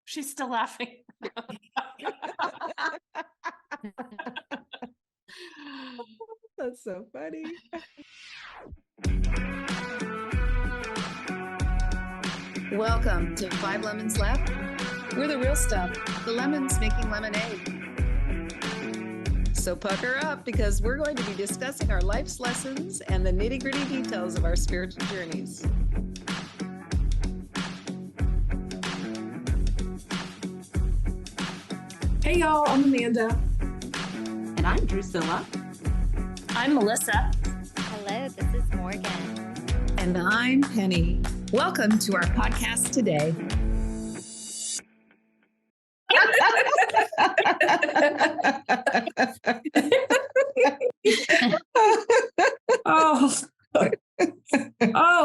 She's still laughing. That's so funny. Welcome to 5 Lemons Left. We're the real stuff, the lemons making lemonade. So pucker up, because we're going to be discussing our life's lessons and the nitty-gritty details of our spiritual journeys. Hey y'all, I'm Amanda. And I'm Drusilla. I'm Melissa. Hello, this is Morgan. And I'm Penny. Welcome to our podcast today.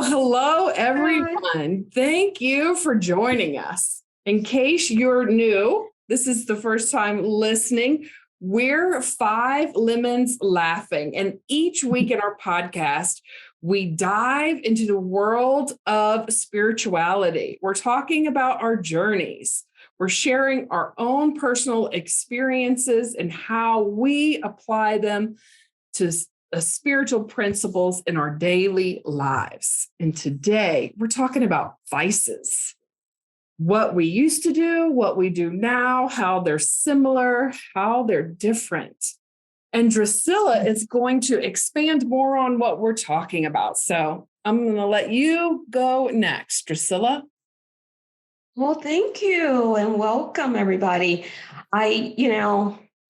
Hello everyone. Thank you for joining us. In case you're new, this is the first time listening. We're 5 Lemons Laughing, and each week in our podcast, we dive into the world of spirituality. We're talking about our journeys. We're sharing our own personal experiences and how we apply them to spiritual principles in our daily lives. And today, we're talking about vices. What we used to do, what we do now, how they're similar, how they're different. And Drusilla is going to expand more on what we're talking about. So I'm going to let you go next, Drusilla. Well, thank you and welcome everybody. I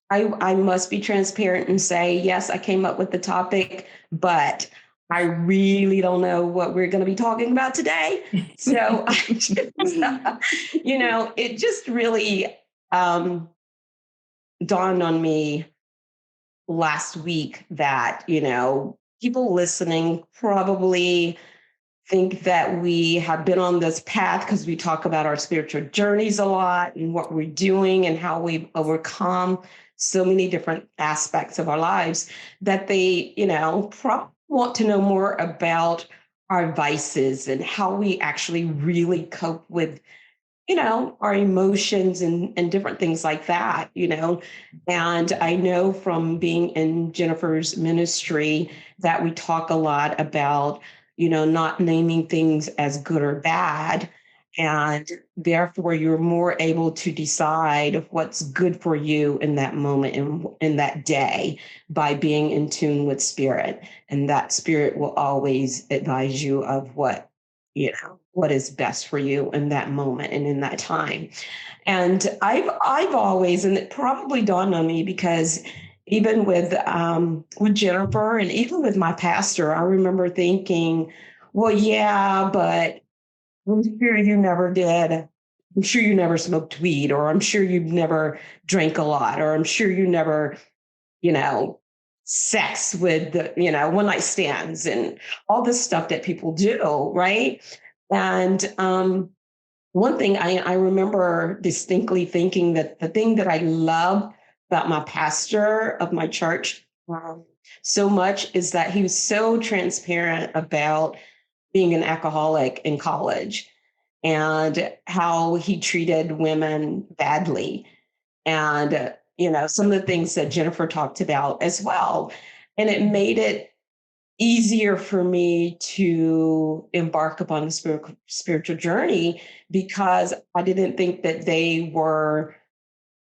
must be transparent and say, yes, I came up with the topic, but I really don't know what we're going to be talking about today. So, it just really dawned on me last week that, people listening probably think that we have been on this path because we talk about our spiritual journeys a lot and what we're doing and how we've overcome so many different aspects of our lives, that they, probably want to know more about our vices and how we actually really cope with, our emotions and different things like that, And I know from being in Jennifer's ministry that we talk a lot about, not naming things as good or bad. And therefore, you're more able to decide what's good for you in that moment and in that day by being in tune with spirit. And that spirit will always advise you of what is best for you in that moment and in that time. And I've always, and it probably dawned on me because even with Jennifer and even with my pastor, I remember thinking, well, yeah, but I'm sure you never did. I'm sure you never smoked weed, or I'm sure you never drank a lot, or I'm sure you never, sex with one night stands and all this stuff that people do, right? And one thing I remember distinctly thinking that the thing that I love about my pastor of my church so much is that he was so transparent about being an alcoholic in college and how he treated women badly. And, some of the things that Jennifer talked about as well. And it made it easier for me to embark upon the spiritual journey because I didn't think that they were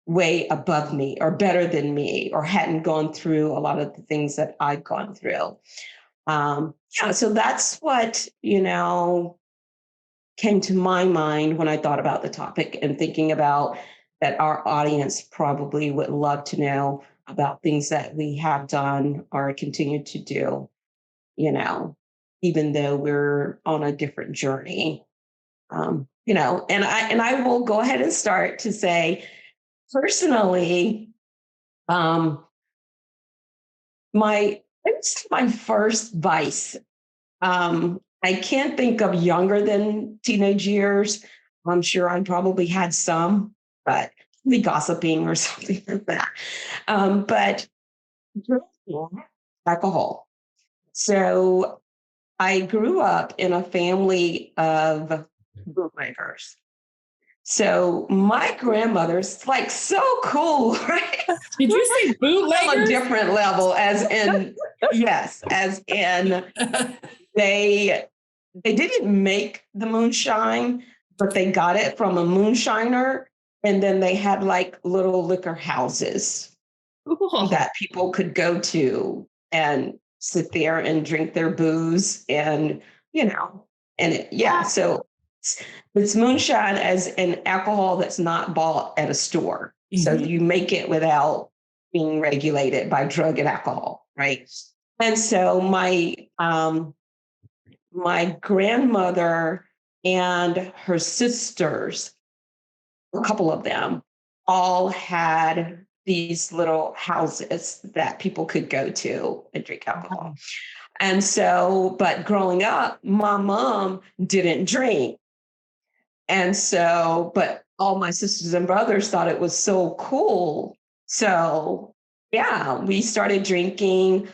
way above me or better than me or hadn't gone through a lot of the things that I've gone through. So that's what, came to my mind when I thought about the topic and thinking about that our audience probably would love to know about things that we have done or continue to do, even though we're on a different journey. And I will go ahead and start to say, personally, my first vice. I can't think of younger than teenage years. I'm sure I probably had some, but maybe gossiping or something like that. But alcohol. So I grew up in a family of bootleggers. So my grandmother's like so cool, right? Did you say On a bootleggers? different level, as in, yes, as in they didn't make the moonshine, but they got it from a moonshiner. And then they had like little liquor houses Cool. that people could go to and sit there and drink their booze and, so it's moonshine as an alcohol that's not bought at a store. So Mhm. you make it without being regulated by drug and alcohol, right? And so my grandmother and her sisters, a couple of them, all had these little houses that people could go to and drink alcohol. And so, but growing up, my mom didn't drink. And so, but all my sisters and brothers thought it was so cool. So, yeah, we started drinking.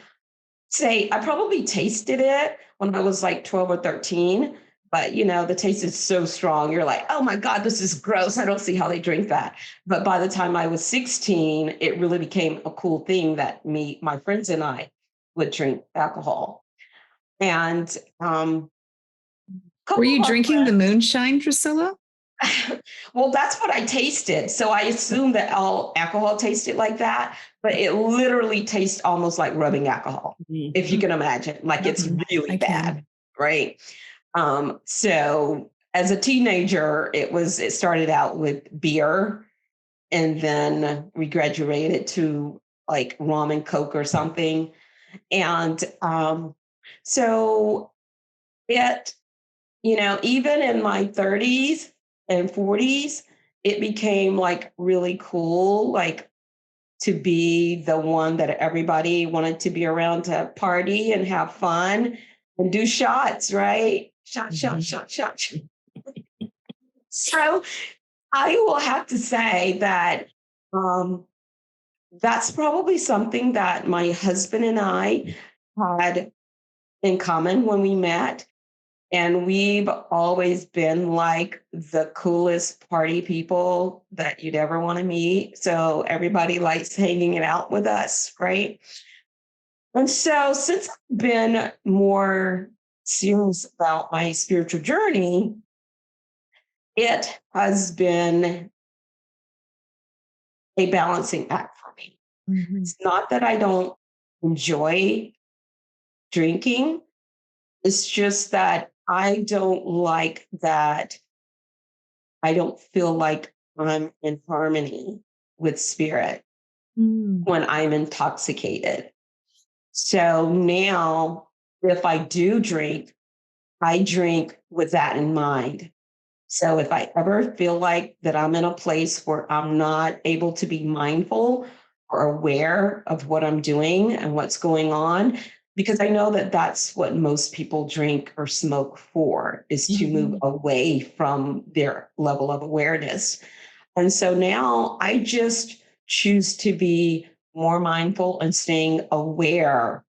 Say, I probably tasted it when I was like 12 or 13, but the taste is so strong. You're like, oh my God, this is gross. I don't see how they drink that. But by the time I was 16, it really became a cool thing that my friends and I would drink alcohol. And Were you couple of drinking the friends- moonshine, Drusilla? Well, that's what I tasted. So I assumed that all alcohol tasted like that, but it literally tastes almost like rubbing alcohol, if you can imagine. Like it's really I can. bad, right? So as a teenager, it started out with beer, and then we graduated to like rum and Coke or something. And so it, even in my 30s and 40s, it became like really cool, like to be the one that everybody wanted to be around to party and have fun and do shots, right? Shot, shot, shot, shot. So I will have to say that that's probably something that my husband and I had in common when we met. And we've always been like the coolest party people that you'd ever want to meet. So everybody likes hanging out with us, right? And so since I've been more serious about my spiritual journey, it has been a balancing act for me. It's not that I don't enjoy drinking. It's just that I don't like that. I don't feel like I'm in harmony with spirit when I'm intoxicated. So now, if I do drink, I drink with that in mind. So if I ever feel like that I'm in a place where I'm not able to be mindful or aware of what I'm doing and what's going on, because I know that that's what most people drink or smoke for, is to move away from their level of awareness. And so now I just choose to be more mindful and staying aware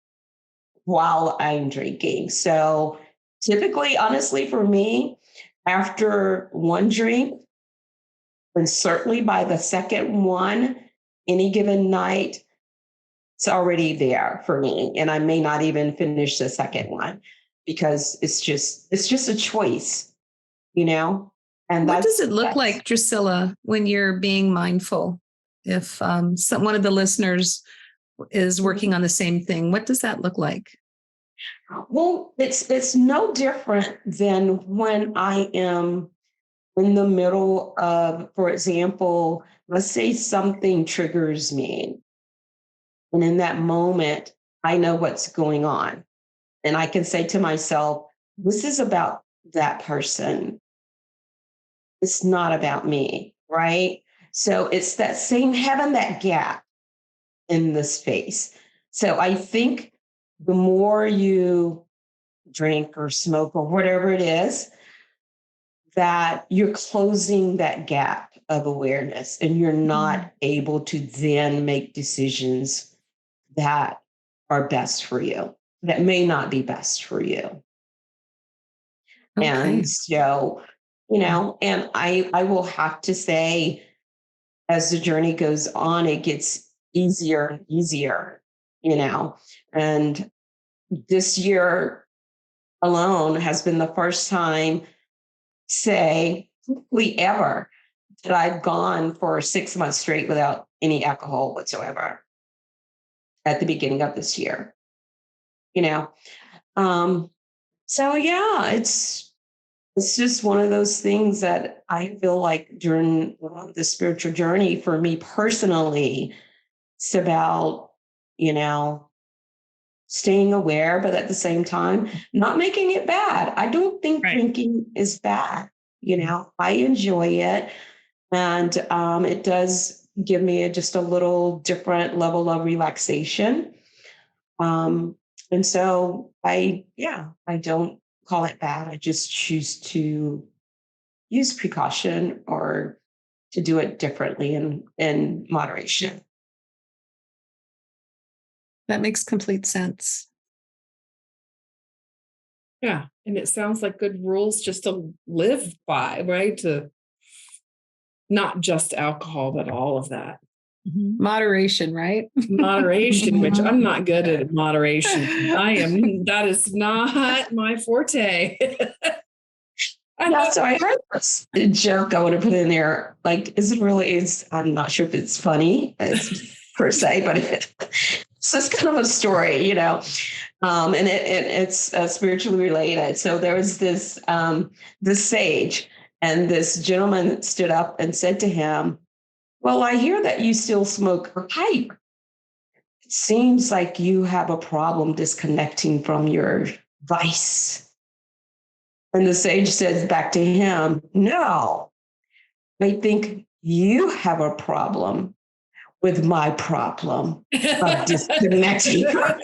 while I'm drinking. So typically, honestly, for me, after one drink, and certainly by the second one, any given night, it's already there for me. And I may not even finish the second one because it's just a choice, And What does it look that's- like, Drusilla, when you're being mindful? If one of the listeners is working on the same thing, what does that look like? Well, it's no different than when I am in the middle of, for example, let's say something triggers me. And in that moment, I know what's going on. And I can say to myself, this is about that person. It's not about me, right? So it's that same, having that gap in the space. So I think the more you drink or smoke or whatever it is, that you're closing that gap of awareness and you're not able to then make decisions that are best for you, that may not be best for you. Okay. And so and I will have to say, as the journey goes on, it gets easier and easier, and this year alone has been the first time, say, hopefully ever, that I've gone for 6 months straight without any alcohol whatsoever at the beginning of this year, you know. So yeah, it's just one of those things that I feel like during the spiritual journey for me personally, it's about, staying aware, but at the same time, not making it bad. I don't think Right. drinking is bad. I enjoy it. And it does give me just a little different level of relaxation. And so I don't call it bad. I just choose to use precaution or to do it differently in moderation. That makes complete sense. Yeah. And it sounds like good rules just to live by, right? To not just alcohol, but all of that. Moderation, right? Moderation, which I'm not good at moderation. That is not my forte. Yeah, so I heard this joke I want to put in there. Like, I'm not sure if it's funny per se, but it's just kind of a story, and it's spiritually related. So there was this sage, and this gentleman stood up and said to him, "Well, I hear that you still smoke a pipe. It seems like you have a problem disconnecting from your vice." And the sage says back to him, "No, I think you have a problem with my problem of disconnecting from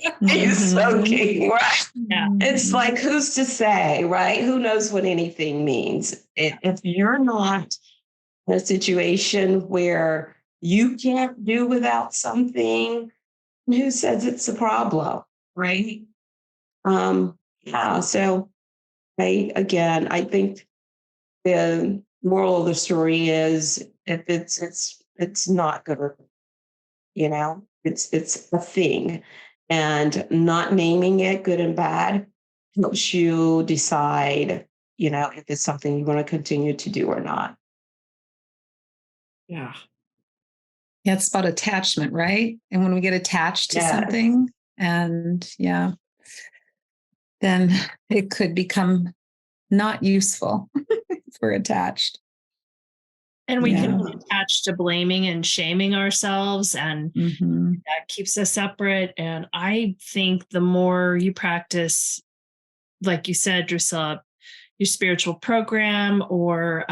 smoking." Right? Yeah. It's like, who's to say, right? Who knows what anything means? If you're not in a situation where you can't do without something, who says it's a problem, right? Yeah. So I think the moral of the story is, if it's not good, it's a thing, and not naming it good and bad helps you decide, if it's something you want to continue to do or not. Yeah. Yeah, it's about attachment, right? And when we get attached to Yes. something, and then it could become not useful if we're attached. And we can Yeah. be attached to blaming and shaming ourselves, and that keeps us separate. And I think the more you practice, like you said, Drusilla, your spiritual program, or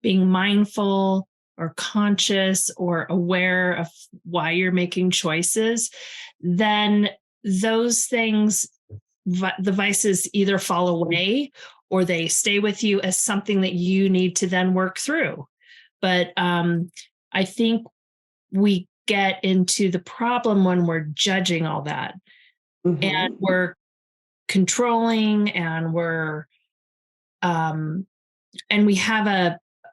being mindful or conscious or aware of why you're making choices, then those things, the vices, either fall away or they stay with you as something that you need to then work through. But I think we get into the problem when we're judging all that, and we're controlling, and and we have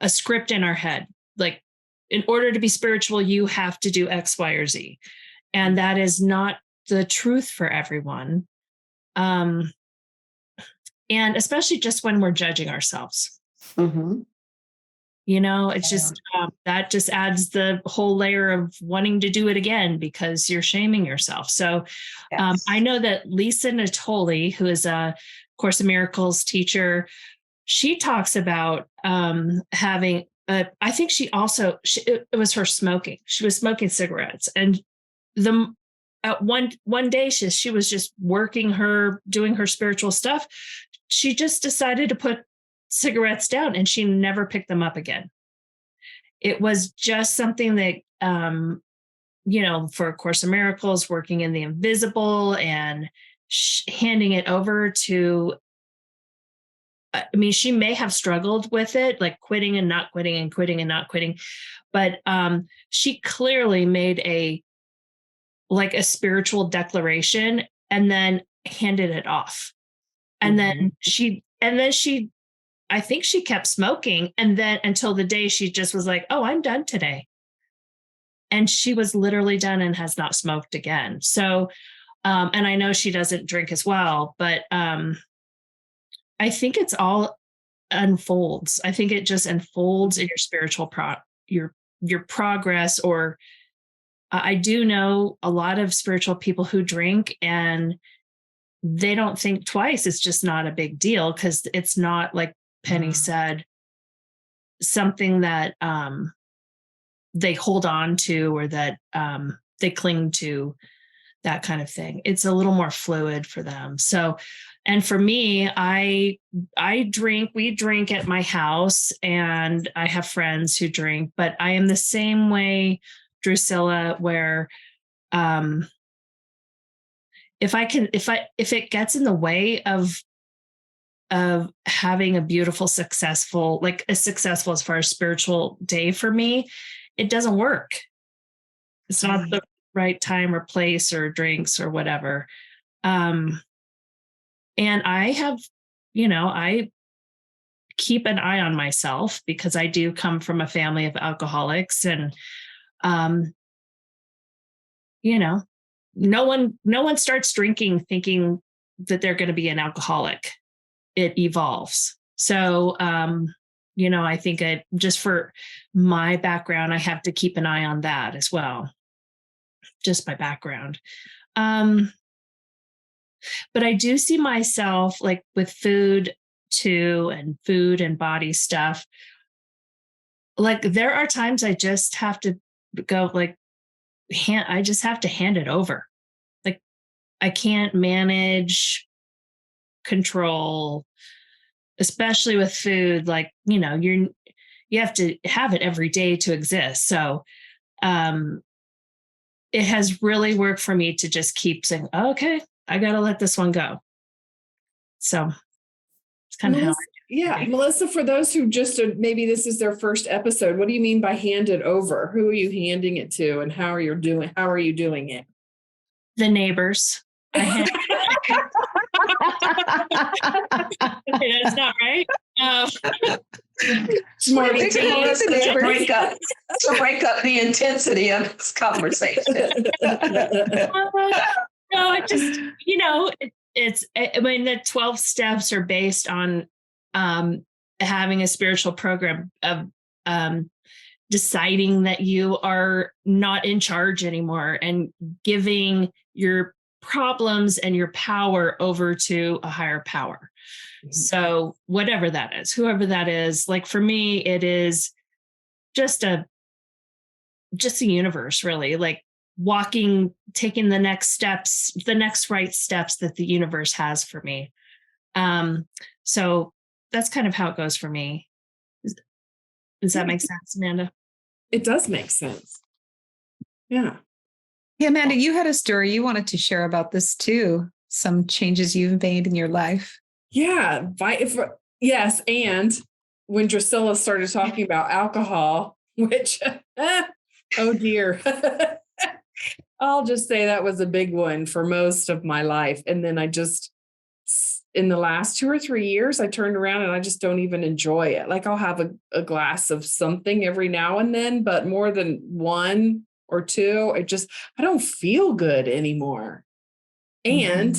a script in our head. Like, in order to be spiritual, you have to do X, Y, or Z. And that is not the truth for everyone. And especially just when we're judging ourselves. It's just that just adds the whole layer of wanting to do it again because you're shaming yourself. So Yes. I know that Lisa Natoli, who is a Course in Miracles teacher, she talks about having I think it was her smoking. She was smoking cigarettes, and at one day she was just doing her spiritual stuff. She just decided to put cigarettes down, and she never picked them up again. It was just something that for A Course in Miracles, working in the invisible and handing it over to. I mean, she may have struggled with it, like quitting and not quitting and quitting and not quitting, but she clearly made a spiritual declaration and then handed it off. And then she I think she kept smoking. And then until the day she just was like, oh, I'm done today. And she was literally done and has not smoked again. So, and I know she doesn't drink as well, but I think it's all unfolds. I think it just unfolds in your spiritual your progress. Or I do know a lot of spiritual people who drink and they don't think twice. It's just not a big deal because it's not, like Penny said, something that they hold on to or that they cling to, that kind of thing. It's a little more fluid for them. So, and for me, I drink, we drink at my house and I have friends who drink, but I am the same way, Drusilla, where if it gets in the way of having a beautiful, successful, like a successful as far as spiritual day for me, it doesn't work. It's not the right time or place or drinks or whatever. And I have, I keep an eye on myself because I do come from a family of alcoholics and, no one starts drinking thinking that they're going to be an alcoholic. It evolves. So, I think just for my background, I have to keep an eye on that as well. Just my background. But I do see myself like with food too, and food and body stuff. Like there are times I just have to go I just have to hand it over. Like I can't manage, control, especially with food. Like, you have to have it every day to exist. So, it has really worked for me to just keep saying, oh, okay, I got to let this one go. So it's kind of how. Melissa, for those who just maybe this is their first episode, what do you mean by hand it over? Who are you handing it to, and how are you doing it? The neighbors. That's not right. Smart. To break up the intensity of this conversation. No, I just, the 12 steps are based on having a spiritual program of deciding that you are not in charge anymore and giving your problems and your power over to a higher power. Mm-hmm. So whatever that is, whoever that is, like for me, it is just the universe, really, like taking the next right steps that the universe has for me. So that's kind of how it goes for me. Does that make sense, Amanda? It does make sense. Yeah. Yeah, Amanda, you had a story you wanted to share about this too. Some changes you've made in your life. Yeah. Yes. And when Drusilla started talking about alcohol, which, oh dear, I'll just say that was a big one for most of my life. And then in the last 2 or 3 years, I turned around and I just don't even enjoy it. Like I'll have a glass of something every now and then, but more than 1 or 2, I don't feel good anymore. And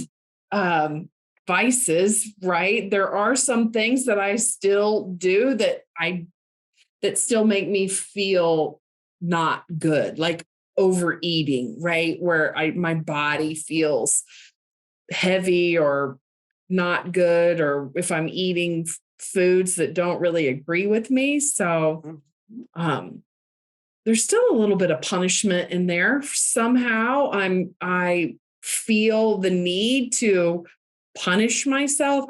vices, right? There are some things that I still do that still make me feel not good, like overeating, right? Where my body feels heavy or not good, or if I'm eating foods that don't really agree with me. So there's still a little bit of punishment in there. Somehow I feel the need to punish myself.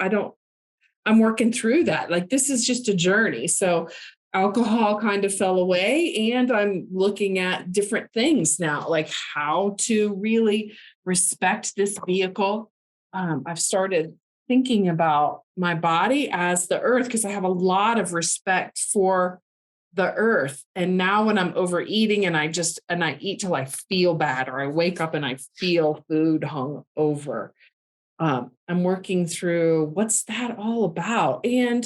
I'm working through that. Like this is just a journey. So alcohol kind of fell away and I'm looking at different things now, like how to really respect this vehicle. I've started thinking about my body as the earth because I have a lot of respect for the earth. And now when I'm overeating and I eat till I feel bad, or I wake up and I feel food hung over, I'm working through what's that all about. And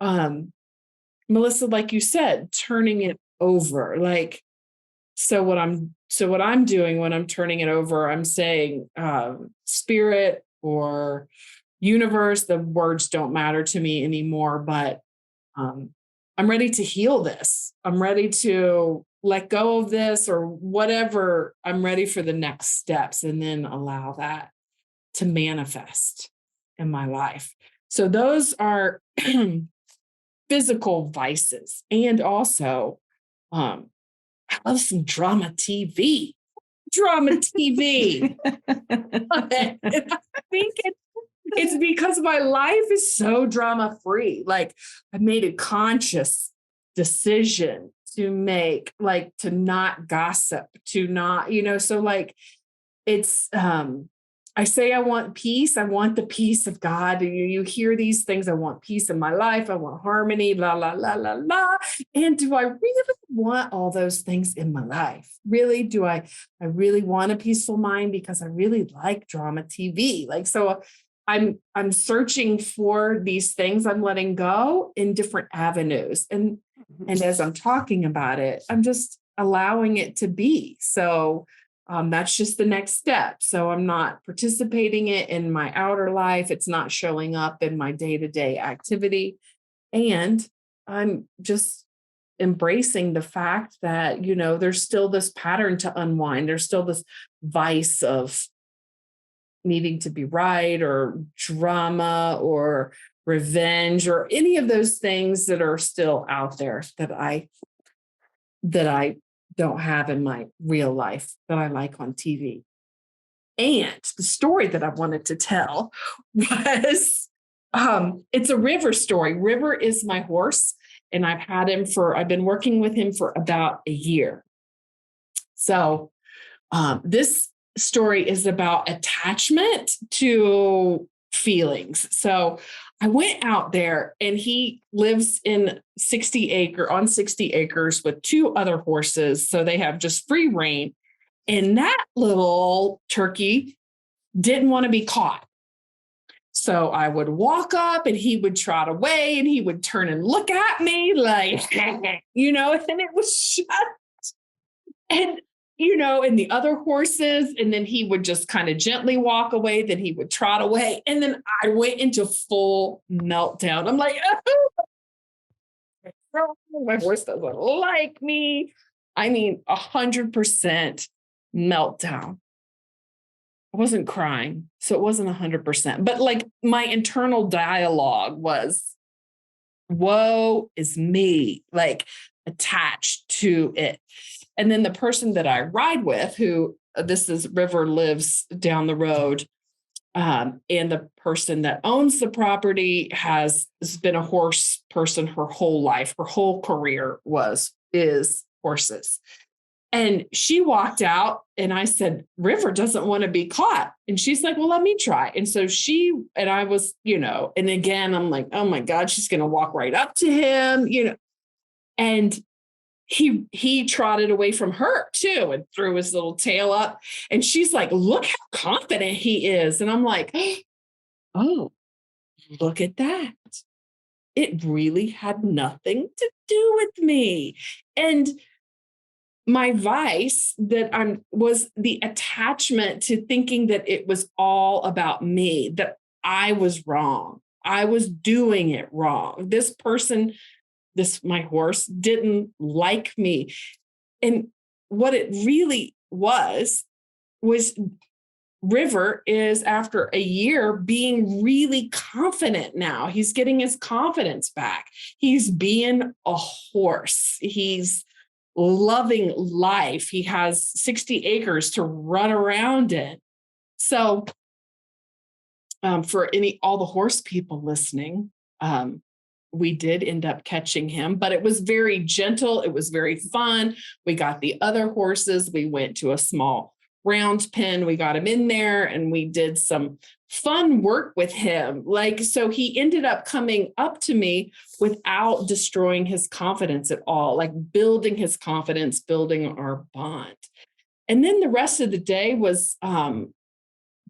Melissa, like you said, turning it over. Like, so what I'm doing when I'm turning it over, I'm saying spirit or universe. The words don't matter to me anymore, but I'm ready to heal this. I'm ready to let go of this or whatever. I'm ready for the next steps and then allow that to manifest in my life. So those are physical vices. And also, I love some drama TV. Drama TV. I think it's because my life is so drama free. Like I made a conscious decision to make, like to not gossip, to not, so like it's I say I want peace. I want the peace of God. You hear these things. I want peace in my life. I want harmony, la, la, la, la, la. And do I really want all those things in my life? Really? Do I really want a peaceful mind? Because I really like drama TV. Like, so I'm searching for these things I'm letting go in different avenues. And as I'm talking about it, I'm just allowing it to be. So that's just the next step. So I'm not participating it in my outer life. It's not showing up in my day-to-day activity. And I'm just embracing the fact that, there's still this pattern to unwind. There's still this vice of needing to be right or drama or revenge or any of those things that are still out there that I don't have in my real life that I like on TV. And the story that I wanted to tell was it's a River story. River is my horse, and I've been working with him for about a year. So this story is about attachment to feelings. So I went out there, and he lives on 60 acres with two other horses. So they have just free reign. And that little turkey didn't want to be caught. So I would walk up and he would trot away and he would turn and look at me like, and it was shut. And and the other horses, and then he would just kind of gently walk away, then he would trot away. And then I went into full meltdown. I'm like, oh, my horse doesn't like me. I mean, 100% meltdown. I wasn't crying, so it wasn't 100%. But like my internal dialogue was, woe is me, like attached to it. And then the person that I ride with, who this is River, lives down the road. And the person that owns the property has been a horse person her whole life. Her whole career is horses. And she walked out and I said, River doesn't want to be caught. And she's like, well, let me try. And so I was, and again, I'm like, oh my God, she's going to walk right up to him, and he trotted away from her too and threw his little tail up. And she's like, look how confident he is. And I'm like, oh, look at that. It really had nothing to do with me. And my vice was the attachment to thinking that it was all about me, that I was wrong. I was doing it wrong. This person, my horse, didn't like me. And what it really was River is, after a year, being really confident now. He's getting his confidence back. He's being a horse. He's loving life. He has 60 acres to run around in. So for all the horse people listening, we did end up catching him, but it was very gentle. It was very fun. We got the other horses. We went to a small round pen. We got him in there and we did some fun work with him. So he ended up coming up to me without destroying his confidence at all, like building his confidence, building our bond. And then the rest of the day was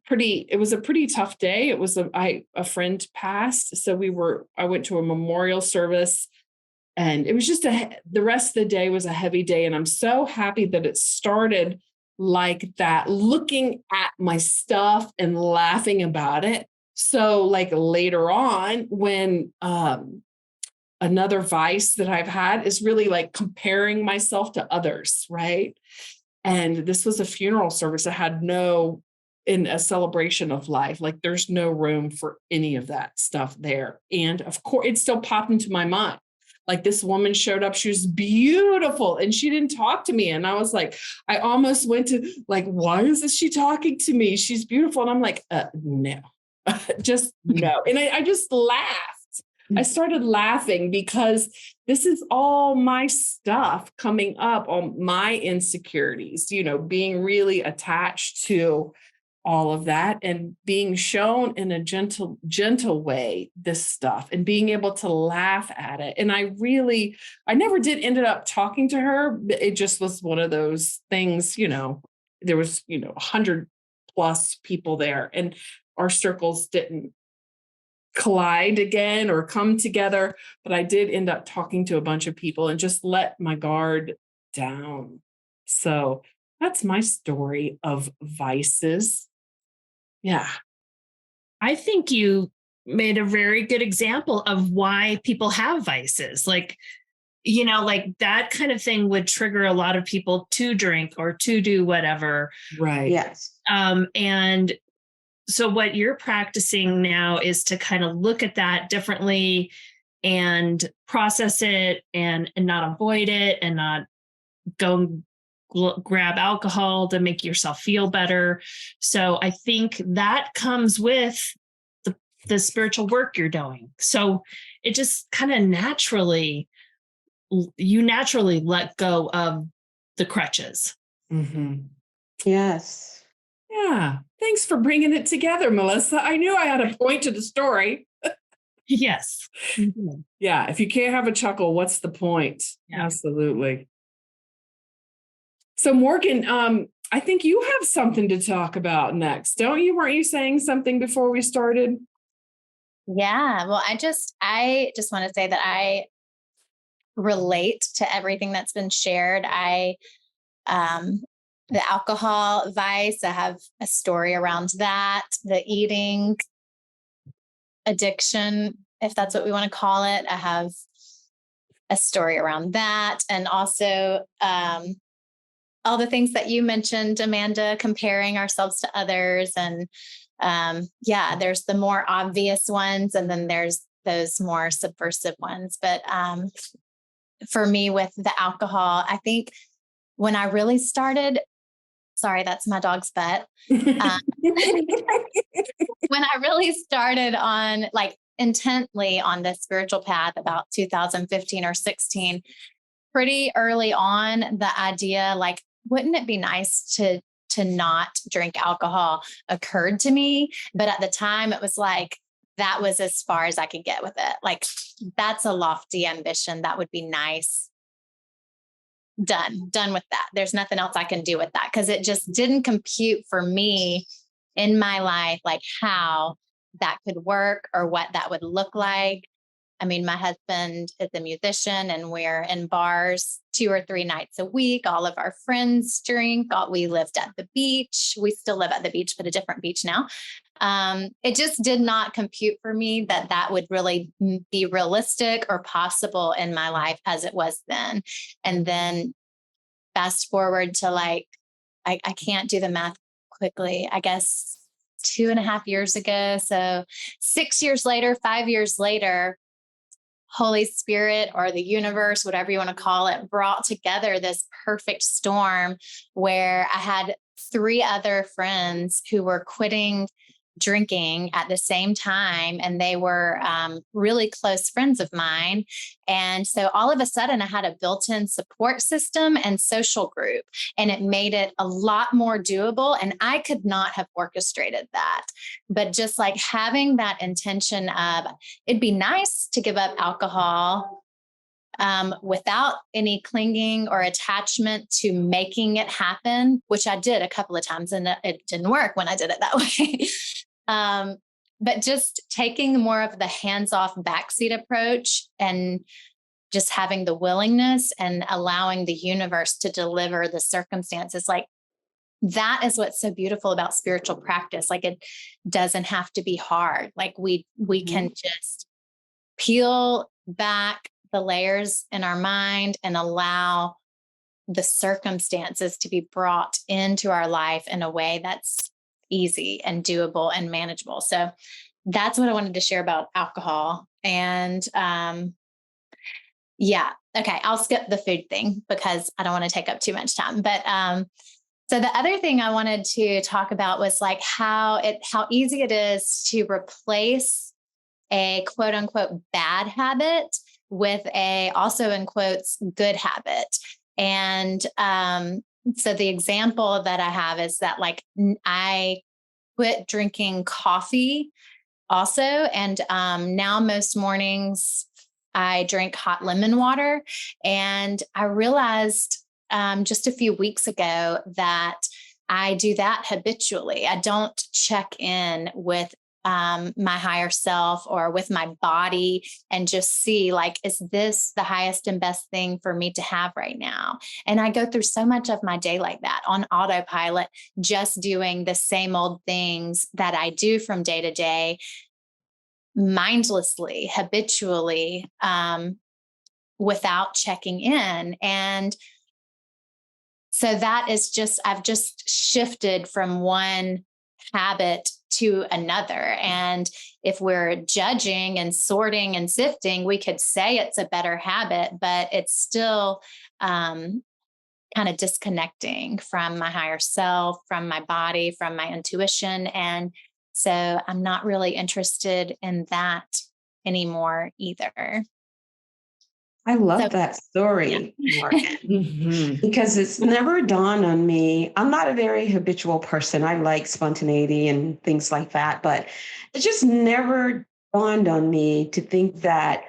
it was a pretty tough day. It was a friend passed. So I went to a memorial service, and it was just the rest of the day was a heavy day. And I'm so happy that it started like that, looking at my stuff and laughing about it. So like later on, when, another vice that I've had is really like comparing myself to others, right? And this was a funeral service that had in a celebration of life, like there's no room for any of that stuff there. And of course, it still popped into my mind. Like this woman showed up, she was beautiful and she didn't talk to me. And I was like, I almost went to like, why is she talking to me? She's beautiful. And I'm like, no, just no. And I just laughed. I started laughing because this is all my stuff coming up on my insecurities, being really attached to all of that and being shown in a gentle way, this stuff, and being able to laugh at it. And I never did ended up talking to her. It just was one of those things, there was, 100 plus people there, and our circles didn't collide again or come together. But I did end up talking to a bunch of people and just let my guard down. So that's my story of vices. Yeah. I think you made a very good example of why people have vices. Like, like that kind of thing would trigger a lot of people to drink or to do whatever. Right. Yes. And so what you're practicing now is to kind of look at that differently and process it and not avoid it and not go grab alcohol to make yourself feel better. So I think that comes with the spiritual work you're doing. So it just kind of you naturally let go of the crutches. Mm-hmm. Yes. Yeah. Thanks for bringing it together, Melissa. I knew I had a point to the story. Yes. Mm-hmm. Yeah. If you can't have a chuckle, what's the point? Yeah. Absolutely. So Morgan, I think you have something to talk about next, don't you? Weren't you saying something before we started? Yeah. Well, I just want to say that I relate to everything that's been shared. The alcohol vice, I have a story around that. The eating addiction, if that's what we want to call it, I have a story around that. And also all the things that you mentioned, Amanda, comparing ourselves to others. And there's the more obvious ones, and then there's those more subversive ones. But for me, with the alcohol, I think when I really started, sorry, that's my dog's butt. When I really started on intently on this spiritual path about 2015 or 16, pretty early on, the idea, wouldn't it be nice to not drink alcohol occurred to me. But at the time it was that was as far as I could get with it. That's a lofty ambition. That would be nice. Done with that. There's nothing else I can do with that, because it just didn't compute for me in my life, how that could work or what that would look like. I mean, my husband is a musician and we're in bars 2 or 3 nights a week. All of our friends drink. We lived at the beach. We still live at the beach, but a different beach now. It just did not compute for me that would really be realistic or possible in my life as it was then. And then fast forward to I can't do the math quickly, I guess 2.5 years ago. So 6 years later, 5 years later, Holy Spirit or the universe, whatever you want to call it, brought together this perfect storm where I had 3 other friends who were quitting drinking at the same time. And they were really close friends of mine. And so all of a sudden I had a built-in support system and social group, and it made it a lot more doable. And I could not have orchestrated that, but just having that intention of, it'd be nice to give up alcohol without any clinging or attachment to making it happen, which I did a couple of times and it didn't work when I did it that way. But just taking more of the hands-off backseat approach and just having the willingness and allowing the universe to deliver the circumstances. Like that is what's so beautiful about spiritual practice. Like it doesn't have to be hard. Like we can just peel back the layers in our mind and allow the circumstances to be brought into our life in a way that's easy and doable and manageable. So that's what I wanted to share about alcohol. And yeah, okay, I'll skip the food thing because I don't want to take up too much time. But so the other thing I wanted to talk about was like how easy it is to replace a quote unquote bad habit with a also in quotes good habit. And so the example that I have is that like I quit drinking coffee also. And now most mornings I drink hot lemon water. And I realized just a few weeks ago that I do that habitually. I don't check in with my higher self or with my body and just see like, is this the highest and best thing for me to have right now? And I go through so much of my day like that on autopilot, just doing the same old things that I do from day to day, mindlessly, habitually, without checking in. And so that is just, I've just shifted from one habit to another. And if we're judging and sorting and sifting, we could say it's a better habit, but it's still kind of disconnecting from my higher self, from my body, from my intuition. And so I'm not really interested in that anymore either. I love that story, Morgan, because it's never dawned on me. I'm not a very habitual person. I like spontaneity and things like that, but it just never dawned on me to think that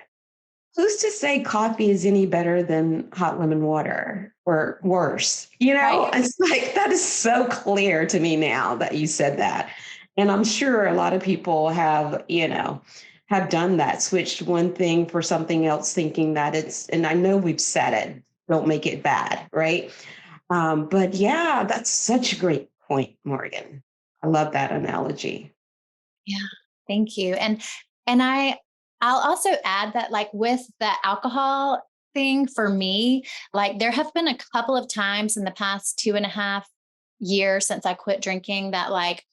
who's to say coffee is any better than hot lemon water or worse? You know, Right. it's like that is so clear to me now that you said that. And I'm sure a lot of people have, have done that, switched one thing for something else, thinking that it's, and I know we've said it, don't make it bad, right? But yeah, that's such a great point, Morgan. I love that analogy. Yeah. Thank you. And I'll also add that like with the alcohol thing for me, like there have been a couple of times in the past 2.5 years since I quit drinking that like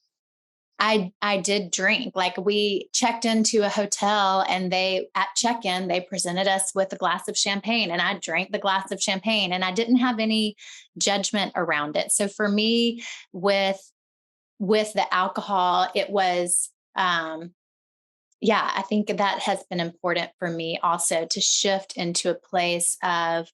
I did drink. Like we checked into a hotel and they at check-in, they presented us with a glass of champagne and I drank the glass of champagne and I didn't have any judgment around it. So for me with the alcohol, it was I think that has been important for me also to shift into a place of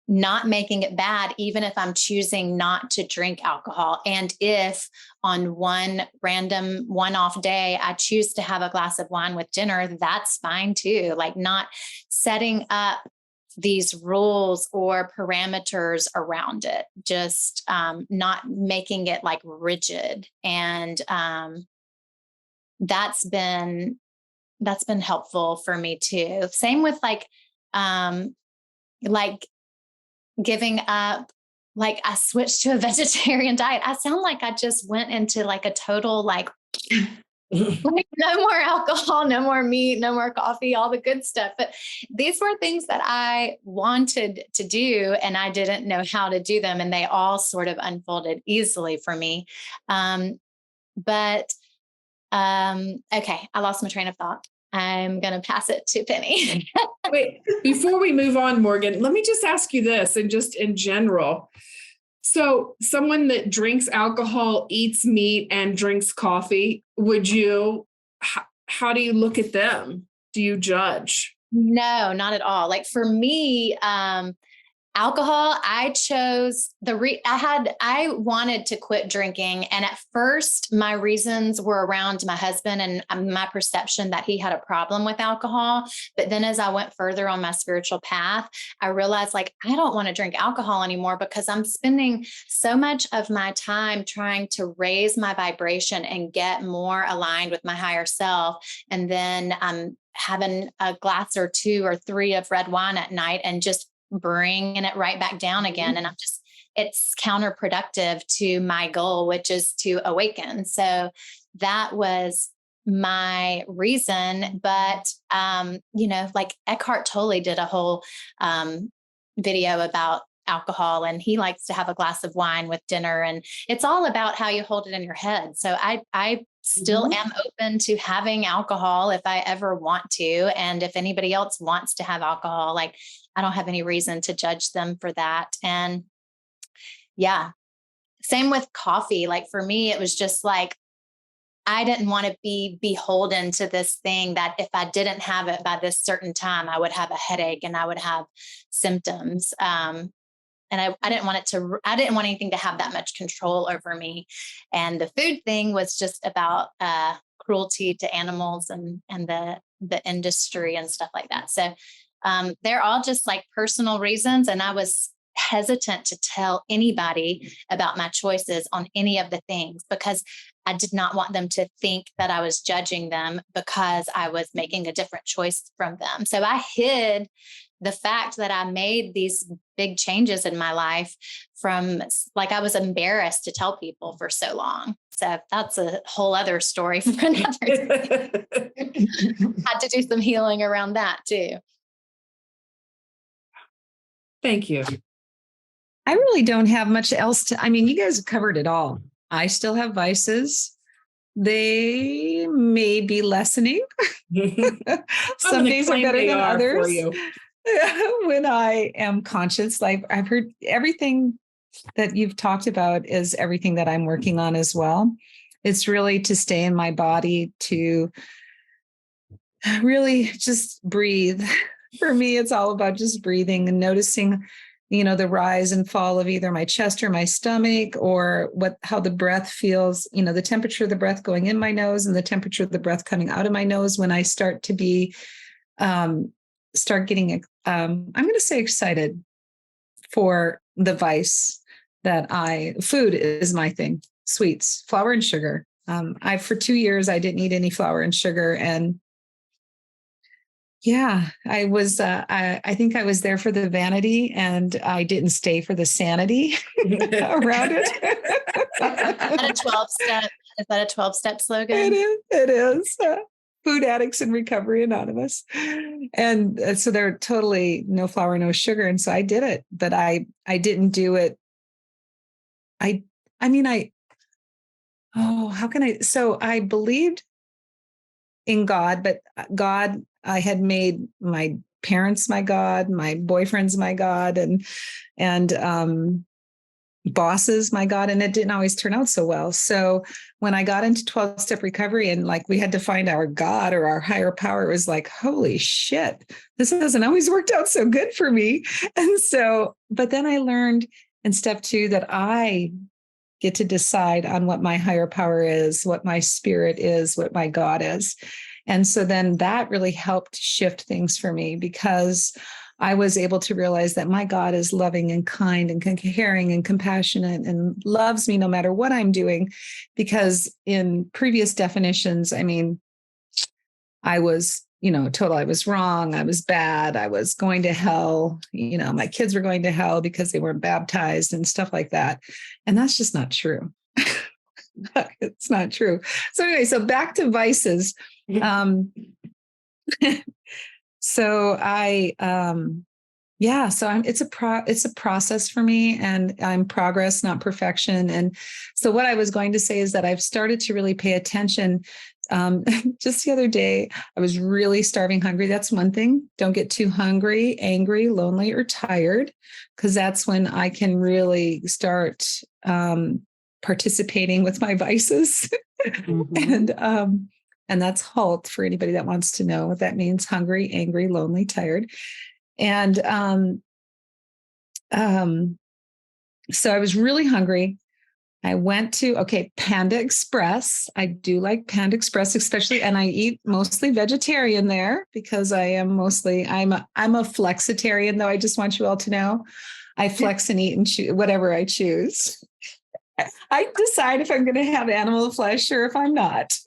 not making it bad, even if I'm choosing not to drink alcohol. And if on one random one-off day, I choose to have a glass of wine with dinner, that's fine too. Like not setting up these rules or parameters around it, just not making it like rigid. And that's been helpful for me too. Same with like giving up, like I switched to a vegetarian diet. I sound like I just went into like a total like no more alcohol, no more meat, no more coffee, all the good stuff. But these were things that I wanted to do and I didn't know how to do them. And they all sort of unfolded easily for me. Okay, I lost my train of thought. I'm going to pass it to Penny. Wait, before we move on, Morgan, let me just ask you this and just in general. So someone that drinks alcohol, eats meat, and drinks coffee, how do you look at them? Do you judge? No, not at all. Like for me, Alcohol, I chose I wanted to quit drinking. And at first my reasons were around my husband and my perception that he had a problem with alcohol. But then as I went further on my spiritual path, I realized like, I don't want to drink alcohol anymore because I'm spending so much of my time trying to raise my vibration and get more aligned with my higher self. And then I'm having a glass or 2 or 3 of red wine at night and just bringing it right back down again. And it's counterproductive to my goal, which is to awaken. So that was my reason. But, like Eckhart Tolle did a whole video about alcohol, and he likes to have a glass of wine with dinner, and it's all about how you hold it in your head. So I still am open to having alcohol if I ever want to. And if anybody else wants to have alcohol, like I don't have any reason to judge them for that. And yeah, same with coffee. Like for me, it was just like, I didn't want to be beholden to this thing that if I didn't have it by this certain time, I would have a headache and I would have symptoms. And I didn't want anything to have that much control over me. And the food thing was just about cruelty to animals and the industry and stuff like that. So they're all just like personal reasons. And I was hesitant to tell anybody about my choices on any of the things because I did not want them to think that I was judging them because I was making a different choice from them. So I hid the fact that I made these big changes in my life from like I was embarrassed to tell people for so long. So that's a whole other story for another day. Had to do some healing around that too. Thank you. I really don't have much else you guys have covered it all. I still have vices. They may be lessening. Some days are better than others. When I am conscious, like I've heard everything that you've talked about is everything that I'm working on as well. It's really to stay in my body, to really just breathe. For me, it's all about just breathing and noticing, the rise and fall of either my chest or my stomach, or how the breath feels, the temperature of the breath going in my nose and the temperature of the breath coming out of my nose when I start to be, start getting, I'm going to say excited for the vice food is my thing, sweets, flour and sugar. For 2 years, I didn't eat any flour and sugar. And yeah, I was, I think I was there for the vanity and I didn't stay for the sanity around it. Is that a 12-step slogan? It is. Food Addicts in Recovery Anonymous. And so they're totally no flour, no sugar. And so I did it, but I didn't do it. So I believed in God, but God, I had made my parents my God, my boyfriends my God, and bosses my God, and it didn't always turn out so well. So when I got into 12-step recovery and like we had to find our God or our higher power, it was like, holy shit, this hasn't always worked out so good for me. And so, but then I learned in step 2 that I get to decide on what my higher power is, what my spirit is, what my God is. And so then that really helped shift things for me because I was able to realize that my God is loving and kind and caring and compassionate and loves me no matter what I'm doing. Because in previous definitions, I was, I was wrong. I was bad. I was going to hell. My kids were going to hell because they weren't baptized and stuff like that. And that's just not true. It's not true. So anyway, so back to vices. So it's a process for me, and I'm progress, not perfection. And so what I was going to say is that I've started to really pay attention. Just the other day, I was really starving hungry. That's one thing. Don't get too hungry, angry, lonely, or tired, because that's when I can really start participating with my vices. Mm-hmm. And that's HALT for anybody that wants to know what that means: hungry, angry, lonely, tired. And So I was really hungry. I went to, Panda Express. I do like Panda Express, especially, and I eat mostly vegetarian there because I'm a flexitarian, though. I just want you all to know I flex and eat and choose whatever I choose. I decide if I'm going to have animal flesh or if I'm not.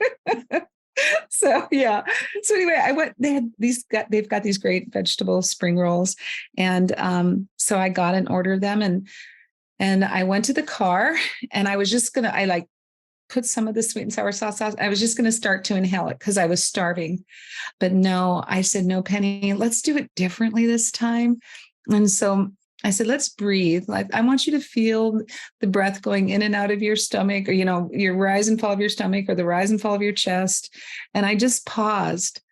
So yeah. So anyway, I went. They've got these great vegetable spring rolls, and so I got an order of them, and I went to the car, and I was just gonna. I like put some of the sweet and sour sauce. I was just gonna start to inhale it because I was starving, but no. I said, no, Penny. Let's do it differently this time, and so I said, let's breathe. Like, I want you to feel the breath going in and out of your stomach, or, your rise and fall of your stomach, or the rise and fall of your chest. And I just paused,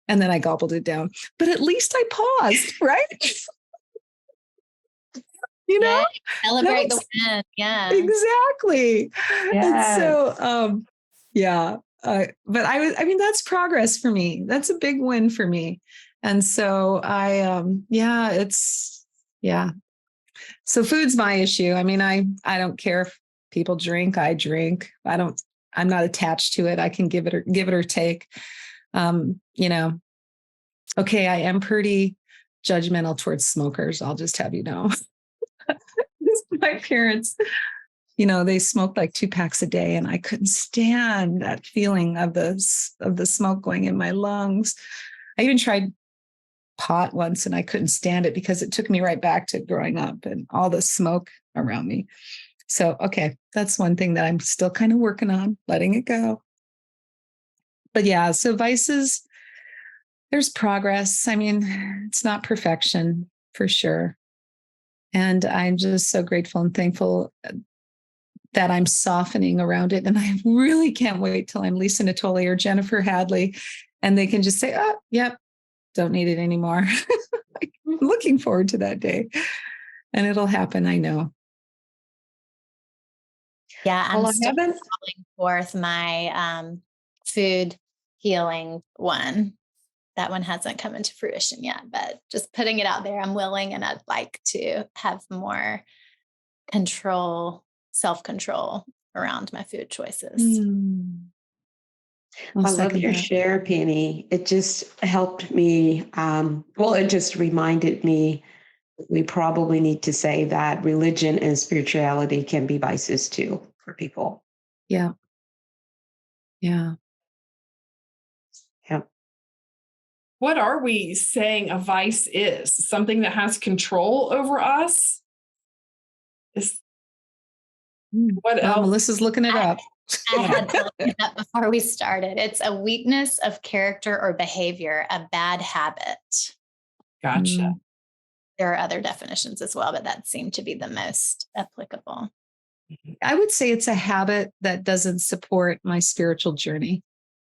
and then I gobbled it down. But at least I paused, right? Yeah, celebrate was, the win. Yeah. Exactly. Yes. And so, yeah. But that's progress for me. That's a big win for me. And so yeah. So food's my issue. I mean, I don't care if people drink, I drink. I'm not attached to it. I can give it or take. Okay, I am pretty judgmental towards smokers. I'll just have you know. My parents, they smoked like 2 packs a day, and I couldn't stand that feeling of the smoke going in my lungs. I even tried pot once, and I couldn't stand it because it took me right back to growing up and all the smoke around me. So, okay, that's one thing that I'm still kind of working on, letting it go. But yeah, so vices, there's progress. I mean, it's not perfection for sure. And I'm just so grateful and thankful that I'm softening around it. And I really can't wait till I'm Lisa Natoli or Jennifer Hadley, and they can just say, oh, yep, don't need it anymore. I'm looking forward to that day. And it'll happen, I know. Yeah, I'm Well, still calling forth my food healing one. That one hasn't come into fruition yet, but just putting it out there, I'm willing, and I'd like to have more self-control around my food choices. I love your share, Penny. It just helped me. It just reminded me we probably need to say that religion and spirituality can be vices too for people. Yeah. Yeah. Yeah. What are we saying a vice is? Something that has control over us? What else? Melissa's looking it up. I had to look it up before we started. It's a weakness of character or behavior, a bad habit. Gotcha. There are other definitions as well, but that seemed to be the most applicable. I would say it's a habit that doesn't support my spiritual journey.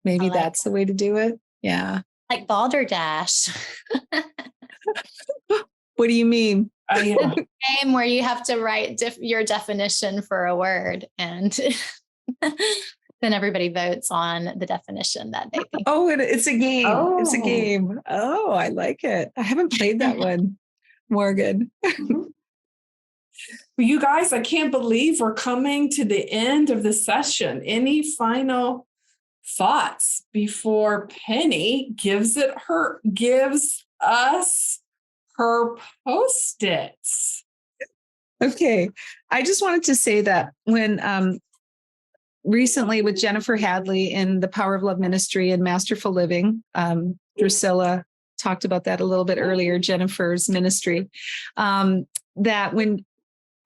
Maybe that's the way to do it. Yeah. Like balderdash. What do you mean? Yeah. Game where you have to write your definition for a word, and then everybody votes on the definition that they think. Oh, it's a game. Oh. It's a game. Oh, I like it. I haven't played that one, Morgan. Well, you guys, I can't believe we're coming to the end of the session. Any final thoughts before Penny gives us her Post-its? Okay. I just wanted to say that when recently with Jennifer Hadley in the Power of Love Ministry and Masterful Living, Drusilla talked about that a little bit earlier, Jennifer's ministry, that when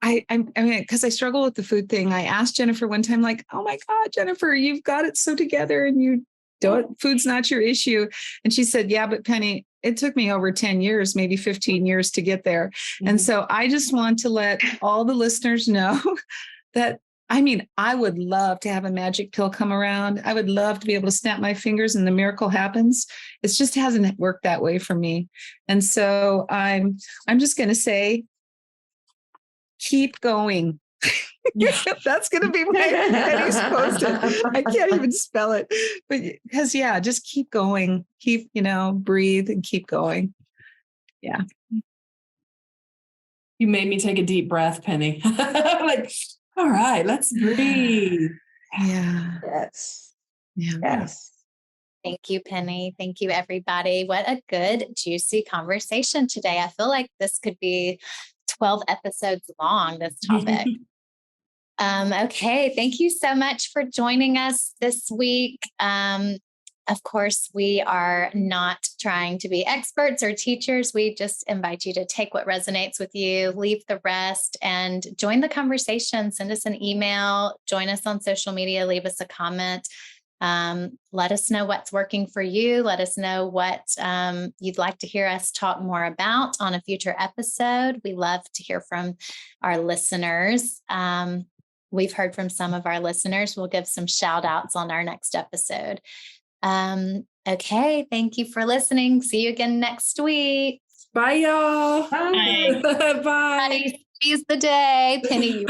I mean, because I struggle with the food thing, I asked Jennifer one time, like, oh my God, Jennifer, you've got it so together and you don't, food's not your issue. And she said, yeah, but Penny, it took me over 10 years, maybe 15 years to get there. Mm-hmm. And so I just want to let all the listeners know that, I mean, I would love to have a magic pill come around. I would love to be able to snap my fingers and the miracle happens. It just hasn't worked that way for me. And so I'm just going to say, keep going. Yeah. That's going to be my Penny's Post-it. I can't even spell it, but because just keep going, keep, breathe and keep going. Yeah. You made me take a deep breath, Penny. Like, all right, let's breathe. Yeah. Yes. Yeah. Yes. Thank you, Penny. Thank you, everybody. What a good, juicy conversation today. I feel like this could be 12 episodes long, this topic. Okay. Thank you so much for joining us this week. Of course, we are not trying to be experts or teachers. We just invite you to take what resonates with you, leave the rest, and join the conversation. Send us an email, join us on social media, leave us a comment. Let us know what's working for you. Let us know what you'd like to hear us talk more about on a future episode. We love to hear from our listeners. We've heard from some of our listeners. We'll give some shout outs on our next episode. Okay. Thank you for listening. See you again next week. Bye, y'all. Bye. Bye. Seize the day. Penny.